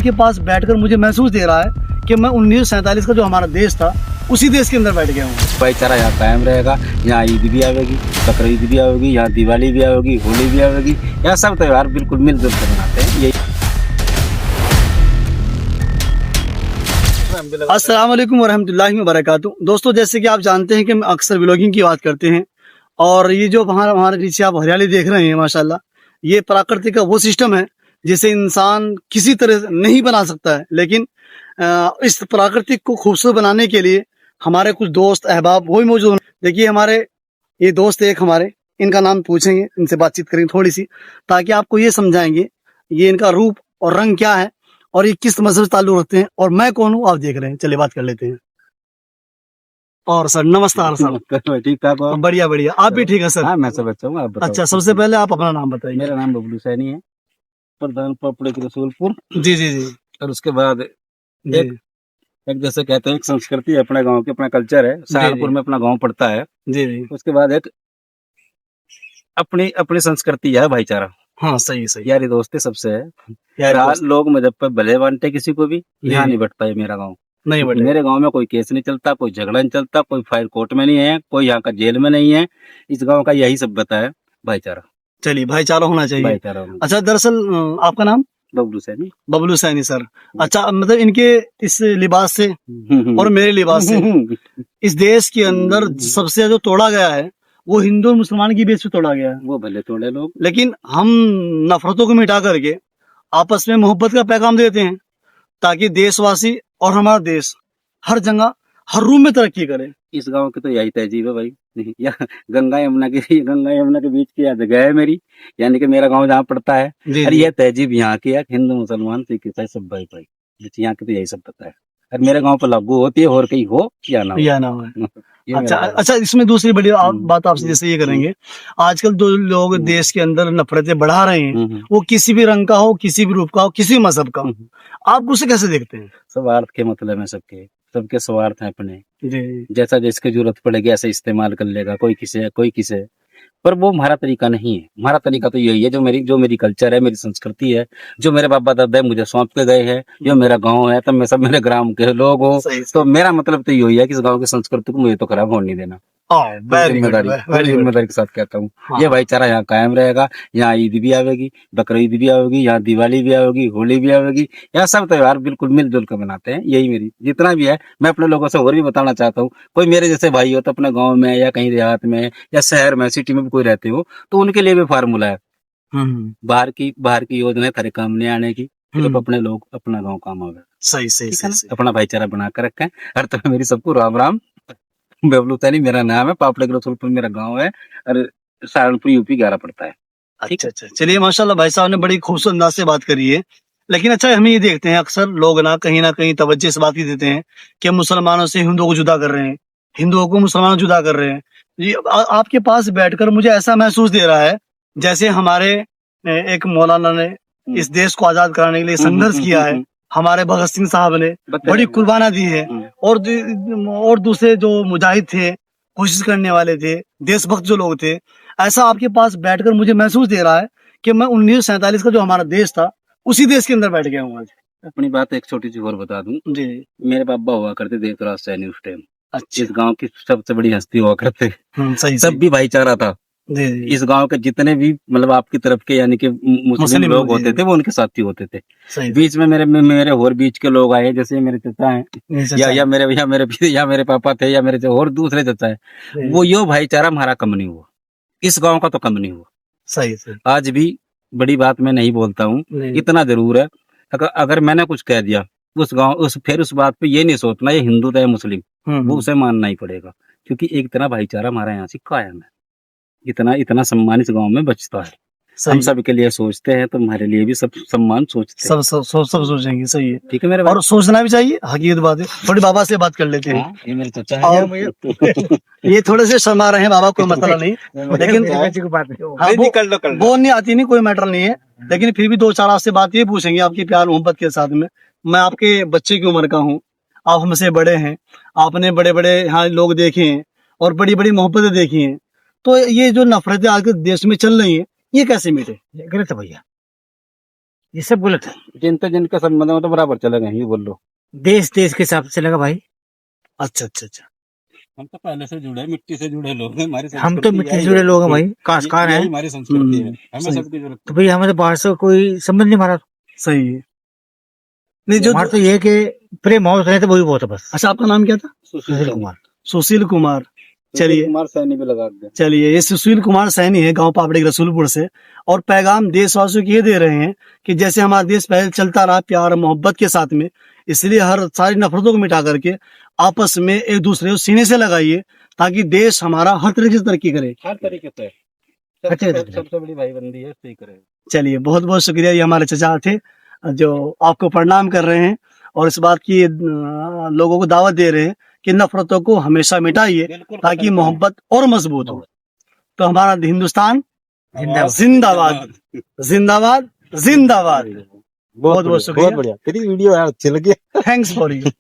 के पास बैठकर मुझे महसूस दे रहा है कि मैं 1947 का जो हमारा देश था उसी देश के अंदर बैठ गया हूँ। भाईचारा यहाँ कायम रहेगा। यहाँ ईद भी आवेगी, बकरीद भी आवेगी, यहाँ दिवाली भी आवेगी, होली भी आवेगी। यहाँ सब त्योहार बिल्कुल मिलजुल कर मनाते हैं। यही अस्सलाम वालेकुम वरहमतुल्लाहि वबरकातुहू। दोस्तों, जैसे कि आप जानते हैं कि हम अक्सर व्लॉगिंग की बात करते हैं और ये जो हमारे नीचे आप हरियाली देख रहे हैं माशाल्लाह, ये प्राकृतिक का वो सिस्टम है जिसे इंसान किसी तरह नहीं बना सकता है। लेकिन इस प्राकृतिक को खूबसूरत बनाने के लिए हमारे कुछ दोस्त अहबाब वो भी मौजूद हैं। देखिए, हमारे ये दोस्त एक हमारे, इनका नाम पूछेंगे, इनसे बातचीत करेंगे थोड़ी सी, ताकि आपको ये समझाएंगे ये इनका रूप और रंग क्या है और ये किस मजहब से ताल्लुक रखते हैं और मैं कौन हूँ, आप देख रहे हैं। चलिए बात कर लेते हैं। और सर नमस्कार सर। ठीक ठाक हो? बढ़िया बढ़िया, आप भी ठीक है सर? हाँ, मैं सब अच्छा हूँ। आप बताओ। अच्छा, सबसे पहले आप अपना नाम बताइए। मेरा नाम बबलू सैनी है, प्रधान पापड़े के रसूलपुर। जी जी जी। और उसके बाद जी एक जैसे कहते हैं एक संस्कृति है अपने गांव की, अपना कल्चर है। सहारनपुर में अपना गांव पड़ता है। जी जी। उसके बाद एक अपनी अपनी संस्कृति है भाईचारा, हाँ, सही सही। यारी दोस्ती सबसे है। यारी दोस्ती। लोग मजहब पे भले बांटते किसी को भी, यहाँ जी। नहीं बटता है मेरा गांव। नहीं बढ़े। मेरे गांव में कोई केस नहीं चलता, कोई झगड़ा नहीं चलता, कोई फायर कोर्ट में नहीं है, कोई यहाँ का जेल में नहीं है। इस गांव का यही सभ्यता है, भाईचारा। चलिए, भाईचारा होना चाहिए। भाईचारा होना अच्छा, दरअसल आपका नाम? बबलू सैनी। बबलू सैनी सर। अच्छा, मतलब इनके इस लिबास से और मेरे लिबास से इस देश के अंदर सबसे ज्यादा तोड़ा गया है वो हिंदू और मुसलमान की बेस पे तोड़ा गया है। वो भले तोड़े लोग, लेकिन हम नफरतों को मिटा करके आपस में मोहब्बत का पैगाम देते हैं ताकि देशवासी और हमारा देश हर जगह हर रूम में तरक्की करे। इस गांव की तो यही तहजीब है भाई। यहाँ गंगा यमुना के बीच की यह जगह है मेरी, यानी कि मेरा गांव जहाँ पड़ता है। जी और जी। यह तहजीब यहाँ की है, हिंदू मुसलमान सिख ईसाई सब भाई भाई। यहाँ की तो यही सब पता है। और मेरे गांव पर लागू होती है, और कहीं हो या ना हो। या ना है। ये अच्छा मेरा गाँव है। अच्छा, इसमें दूसरी बड़ी बात आपसे जैसे ये करेंगे, आजकल जो लोग देश के अंदर नफरतें बढ़ा रहे हैं वो किसी भी रंग का हो, किसी भी रूप का हो, किसी भी मजहब का हो, आप उसे कैसे देखते हैं? स्वार्थ के मतलब है सबके, सबके स्वार्थ हैं अपने। जी। जैसा जिसकी जरूरत पड़ेगी ऐसे इस्तेमाल कर लेगा, कोई किसे कोई किसे। पर वो हमारा तरीका नहीं है। हमारा तरीका तो यही है, जो मेरी कल्चर है, मेरी संस्कृति है, जो मेरे बाबा दादा मुझे सौंप के गए हैं, जो मेरा गांव है, तब मैं सब मेरे ग्राम के लोग हो। तो मेरा मतलब तो यही है कि इस गांव की संस्कृति को मुझे तो खराब होने नहीं देना। जिम्मेदारी के साथ कहता हूँ। हाँ। ये भाईचारा यहाँ कायम रहेगा। यहाँ ईद भी आवेगी, बकरीद भी आवेगी, यहाँ दिवाली भी आवेगी, होली भी आवेगी। यहाँ सब त्योहार बिल्कुल मिलजुल कर मनाते हैं। यही मेरी जितना भी है, मैं अपने लोगों से और भी बताना चाहता हूँ। कोई मेरे जैसे भाई हो तो अपने गाँव में या कहीं देहात में या शहर में सिटी में भी कोई रहते हो तो उनके लिए भी फार्मूला है। बाहर की योजना है थारे काम नहीं आने की, सिर्फ अपने लोग अपना गाँव काम आवे। सही सही ठीक है ना? सही। अपना भाईचारा बना कर रखें। हर तरह मेरी सबको राम राम। बबलू सैनी मेरा नाम है, पापड़े के रसूलपुर मेरा गांव है और सहारनपुर यूपी 11 पड़ता है। अच्छा अच्छा, चलिए माशाल्लाह, भाई साहब ने बड़ी खूबसूरत अंदाज से बात करी है। लेकिन अच्छा, हम ये देखते हैं अक्सर लोग ना कहीं तवज्जो से बात ही देते हैं कि मुसलमानों से हिंदुओं को जुदा कर रहे हैं, हिंदुओं को मुसलमानों से जुदा कर रहे हैं। ये आपके पास बैठकर मुझे ऐसा महसूस दे रहा है जैसे हमारे एक मौलाना ने इस देश को आजाद कराने के लिए संघर्ष किया है, हमारे भगत सिंह साहब ने बड़ी कुर्बानियां दी है, और दूसरे जो मुजाहिद थे, कोशिश करने वाले थे, देशभक्त जो लोग थे, ऐसा आपके पास बैठकर मुझे महसूस दे रहा है कि मैं 1947 का जो हमारा देश था उसी देश के अंदर बैठ गया हूँ आज। अपनी बात एक छोटी सी और बता दूं। जी। मेरे पापा हुआ करते देवराज सैनी उस टाइम। अच्छा। इस गांव की सबसे बड़ी हस्ती हुआ करते। सही सब भी भाईचारा था। जी जी। इस गांव के जितने भी मतलब आपकी तरफ के यानी कि मुस्लिम लोग होते थे वो उनके साथी होते थे। सही। बीच में मेरे और बीच के लोग आए, जैसे मेरे चाचा हैं या मेरे पापा थे या मेरे और दूसरे चाचा है। वो यो भाईचारा हमारा कम नहीं हुआ, इस गांव का तो कम नहीं हुआ। सही सही। आज भी बड़ी बात मैं नहीं बोलता हूँ, इतना जरूर है अगर मैंने कुछ कह दिया फिर उस बात पे ये नहीं सोचना ये हिंदू था या मुस्लिम, वो उसे मानना ही पड़ेगा। क्योंकि एक इतना भाईचारा हमारे यहाँ से कायम है, इतना सम्मान इस गांव में बचता है। हम सब के लिए सोचते हैं तो हमारे लिए भी सब सम्मान सोचते हैं। सब सोचेंगे। सही है, ठीक है मेरे भाई? और सोचना भी चाहिए, हकीकत बात है। थोड़ी बाबा से बात कर लेते हैं। ये मेरे चाचा हैं। ये थोड़े से शर्मा रहे हैं बाबा, कोई मसला नहीं, लेकिन वो नहीं आती, नहीं कोई मैटर नहीं है। लेकिन फिर भी दो चार आपसे बात ये पूछेंगे आपकी प्यार मोहब्बत के साथ में। मैं आपके बच्चे की उम्र का हूँ, आप हमसे बड़े हैं, आपने बड़े बड़े यहाँ लोग देखे हैं और बड़ी बड़ी मोहब्बतें देखी हैं, तो ये जो नफरतें आज के देश में चल रही हैं ये कैसे मिटे? गलत है भैया, ये सब गलत है। जिनसे जिनके संबंध में तो बराबर चले गए, ये बोल लो। देश देश के हिसाब से चलेगा भाई। अच्छा अच्छा अच्छा। हम तो पहले से जुड़े, मिट्टी से जुड़े लोग हैं, हमारी हम तो संस्कृति मिट्टी से यही जुड़े है। लोग हैं भाई, काश्तकार यही हैं। हमारी संस्कृति है, हमें सही। सबकी जरूरत तो भाई हमें तो बाहर से कोई संबंध नहीं हमारा। सही है। नहीं जो हमारा तो ये है कि प्रेम मोहब्बत रहे तो वही बहुत है बस। अच्छा आपका नाम क्या था? है। सुशील कुमार। सुशील कुमार। चलिए चलिए कुमार सैनी भी लगा दे। चलिए, ये सुशील कुमार सैनी है, गांव पापड़ी रसूलपुर से, और पैगाम देशवासियों को ये दे रहे हैं कि जैसे हमारा देश पहले चलता रहा प्यार मोहब्बत के साथ में, इसलिए हर सारी नफरतों को मिटा करके आपस में एक दूसरे को सीने से लगाइए, ताकि देश हमारा हर तरीके से तरक्की करे। हर तरीके से अच्छे से। सबसे बड़ी भाईबंदी है, सही करे। चलिए बहुत बहुत शुक्रिया, ये हमारे चचा थे जो आपको प्रणाम कर रहे हैं और इस बात की लोगों को दावत दे रहे हैं कि नफरतों को हमेशा मिटाइए बिल्कुल ताकि खत्म मोहब्बत और मजबूत हो। तो हमारा हिंदुस्तान करें। जिंदाबाद जिंदाबाद जिंदाबाद। बहुत बहुत शुक्रिया। बहुत बढ़िया, तेरी वीडियो यार अच्छी लगी। Thanks for you.